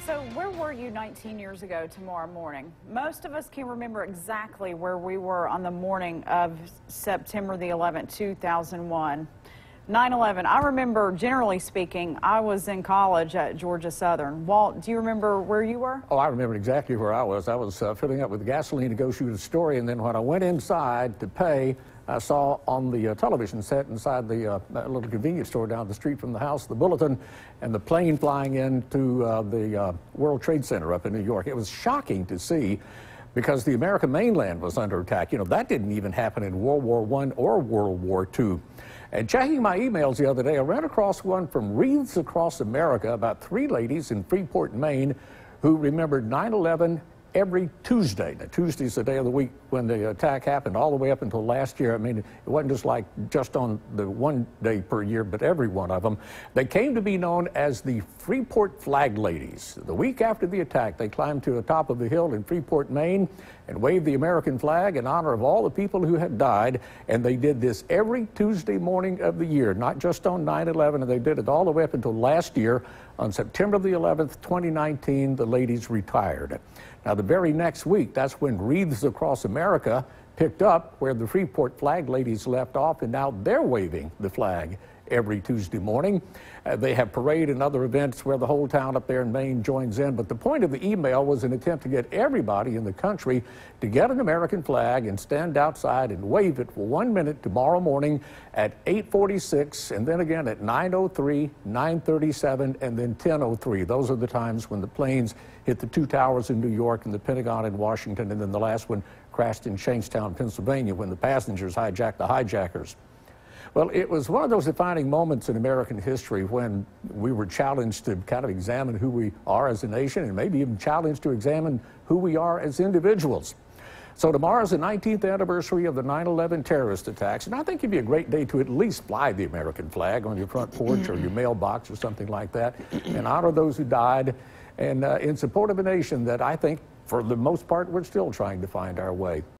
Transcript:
So where were you 19 years ago tomorrow morning? Most of us can remember exactly where we were on the morning of September the 11th, 2001. 9/11, I remember, generally speaking, I was in college at Georgia Southern. Walt, do you remember where you were? Oh, I remember exactly where I was. I was filling up with gasoline to go shoot a story, and then when I went inside to pay, I saw on the television set inside the little convenience store down the street from the house the bulletin and the plane flying into the World Trade Center up in New York. It was shocking to see because the American mainland was under attack. You know, that didn't even happen in World War I or World War II. And checking my emails the other day, I ran across one from Wreaths across America about 3 ladies in Freeport, Maine, who remembered 9/11 every Tuesday. Now, Tuesday's the day of the week when the attack happened, all the way up until last year. I mean, it wasn't just like just on the one day per year, but every one of them. They came to be known as the Freeport Flag Ladies. The week after the attack, they climbed to the top of the hill in Freeport, Maine, and waved the American flag in honor of all the people who had died. And they did this every Tuesday morning of the year, not just on 9/11. And they did it all the way up until last year. On September the 11th, 2019, the ladies retired. Now, the very next week, that's when Wreaths across America picked up where the Freeport Flag Ladies left off, and now they're waving the flag every Tuesday morning. They have parade and other events where the whole town up there in Maine joins in. But the point of the email was an attempt to get everybody in the country to get an American flag and stand outside and wave it for 1 minute tomorrow morning at 8:46, and then again at 9:03, 9:37, and then 10:03. Those are the times when the planes hit the 2 towers in New York and the Pentagon in Washington, and then the last one crashed in Shankstown, Pennsylvania, when the passengers hijacked the hijackers. Well, it was one of those defining moments in American history when we were challenged to kind of examine who we are as a nation, and maybe even challenged to examine who we are as individuals. So tomorrow's the 19th anniversary of the 9/11 terrorist attacks, and I think it'd be a great day to at least fly the American flag on your front porch or your mailbox or something like that, and honor those who died, and in support of a nation that I think, for the most part, we're still trying to find our way.